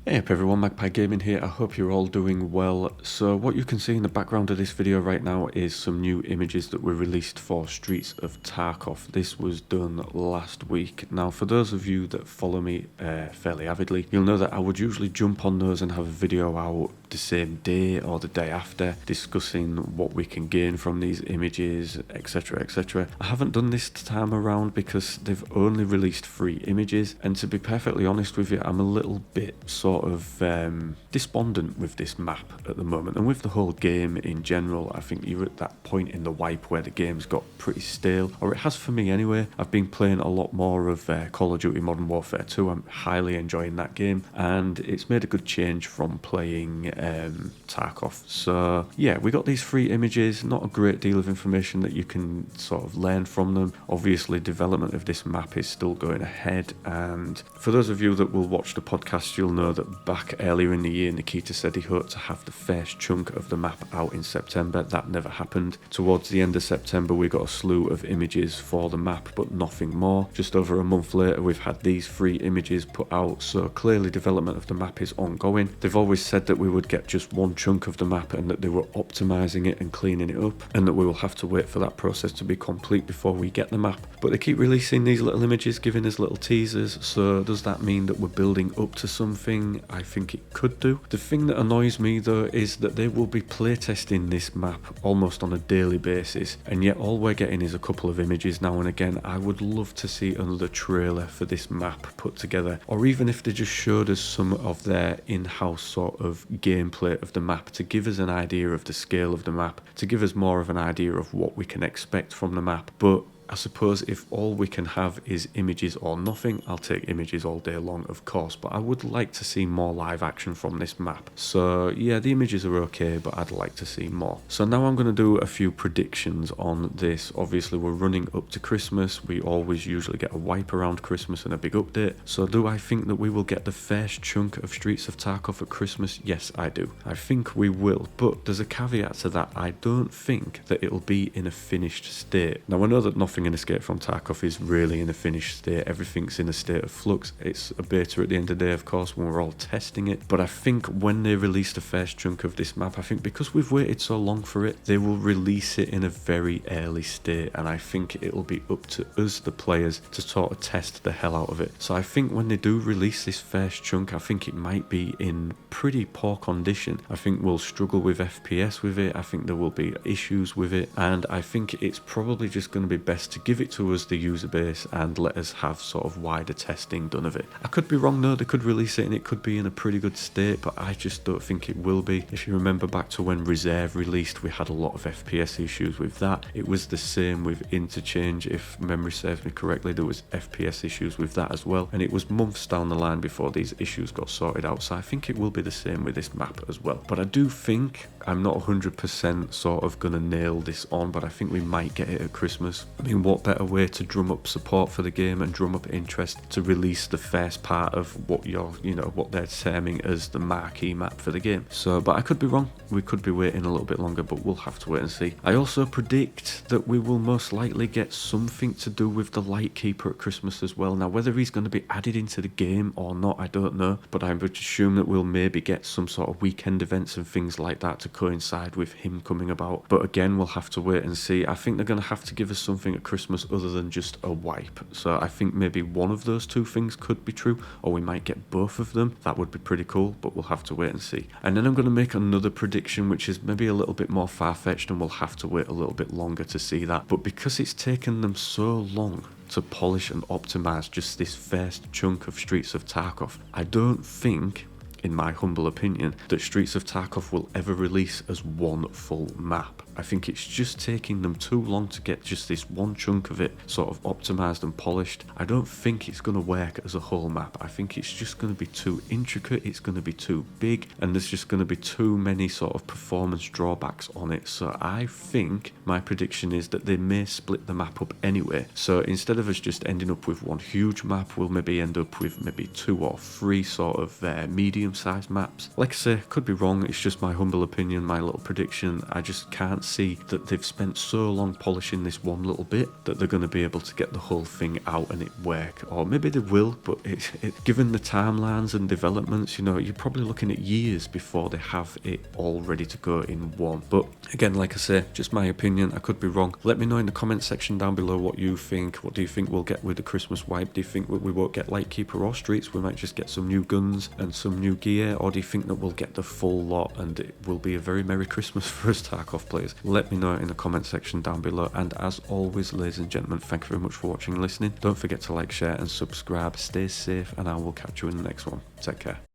Hey up everyone, Magpie Gaming here. I hope you're all doing well. So what you can see in the background of this video right now is some new images that were released for Streets of Tarkov. This was done last week. Now for those of you that follow me fairly avidly, you'll know that I would usually jump on those and have a video out the same day or the day after discussing what we can gain from these images, etc, etc. I haven't done this time around because they've only released 3 images, and to be perfectly honest with you, I'm a little bit sort of despondent with this map at the moment, and with the whole game in general. I think you're at that point in the wipe where the game's got pretty stale, or it has for me anyway. I've been playing a lot more of Call of Duty Modern Warfare 2. I'm highly enjoying that game, and it's made a good change from playing Tarkov. So yeah, we got these 3 images, not a great deal of information that you can sort of learn from them. Obviously development of this map is still going ahead, and for those of you that will watch the podcast, you'll know that back earlier in the year Nikita said he hoped to have the first chunk of the map out in September. That never happened. Towards the end of September we got a slew of images for the map, but nothing more. Just over a month later we've had these 3 images put out, so clearly development of the map is ongoing. They've always said that we would get just one chunk of the map and that they were optimizing it and cleaning it up, and that we will have to wait for that process to be complete before we get the map. But they keep releasing these little images, giving us little teasers. So does that mean that we're building up to something? I think it could do. The thing that annoys me though is that they will be playtesting this map almost on a daily basis, and yet all we're getting is a couple of images now and again. I would love to see another trailer for this map put together, or even if they just showed us some of their in-house sort of gameplay of the map to give us an idea of the scale of the map, to give us more of an idea of what we can expect from the map. But I suppose if all we can have is images or nothing, I'll take images all day long, of course, but I would like to see more live action from this map. So yeah, the images are okay, but I'd like to see more. So now I'm going to do a few predictions on this. Obviously we're running up to Christmas. We always usually get a wipe around Christmas and a big update. So do I think that we will get the first chunk of Streets of Tarkov at Christmas? Yes, I do. I think we will, but there's a caveat to that. I don't think that it'll be in a finished state. Now I know that nothing in Escape from Tarkov is really in a finished state. Everything's in a state of flux. It's a beta at the end of the day, of course, when we're all testing it. But I think when they release the first chunk of this map, I think because we've waited so long for it, they will release it in a very early state, and I think it'll be up to us, the players, to sort of test the hell out of it. So I think when they do release this first chunk, I think it might be in pretty poor condition. I think we'll struggle with FPS with it. I think there will be issues with it, and I think it's probably just going to be best to give it to us, the user base, and let us have sort of wider testing done of it. I could be wrong though. They could release it and it could be in a pretty good state, but I just don't think it will be. If you remember back to when Reserve released, we had a lot of FPS issues with that. It was the same with Interchange. If memory serves me correctly, there was FPS issues with that as well, and it was months down the line before these issues got sorted out. So I think it will be the same with this map as well. But I do think, I'm not 100% sort of gonna nail this on, but I think we might get it at Christmas. I mean, what better way to drum up support for the game and drum up interest to release the first part of what what they're terming as the marquee map for the game. So, but I could be wrong. We could be waiting a little bit longer, but we'll have to wait and see. I also predict that we will most likely get something to do with the Lightkeeper at Christmas as well. Now, whether he's going to be added into the game or not, I don't know, but I would assume that we'll maybe get some sort of weekend events and things like that to coincide with him coming about. But again, we'll have to wait and see. I think they're going to have to give us something at Christmas other than just a wipe. So I think maybe one of those 2 things could be true, or we might get both of them. That would be pretty cool, but we'll have to wait and see. And then I'm going to make another prediction, which is maybe a little bit more far-fetched, and we'll have to wait a little bit longer to see that. But because it's taken them so long to polish and optimize just this first chunk of Streets of Tarkov, I don't think, in my humble opinion, that Streets of Tarkov will ever release as one full map. I think it's just taking them too long to get just this one chunk of it sort of optimized and polished. I don't think it's going to work as a whole map. I think it's just going to be too intricate, it's going to be too big, and there's just going to be too many sort of performance drawbacks on it. So I think my prediction is that they may split the map up anyway. So instead of us just ending up with one huge map, we'll maybe end up with maybe 2 or 3 sort of medium-sized maps. Like I say, could be wrong. It's just my humble opinion, my little prediction. I just can't see that they've spent so long polishing this one little bit that they're going to be able to get the whole thing out and it work. Or maybe they will, but given the timelines and developments, you know, you're probably looking at years before they have it all ready to go in one. But again, like I say, just my opinion, I could be wrong. Let me know in the comment section down below what you think. What do you think we'll get with the Christmas wipe? Do you think we won't get Lightkeeper or Streets? We might just get some new guns and some new gear, or do you think that we'll get the full lot and it will be a very Merry Christmas for us Tarkov players? Let me know in the comment section down below, and as always, ladies and gentlemen, thank you very much for watching and listening. Don't forget to like, share and subscribe. Stay safe, and I will catch you in the next one. Take care.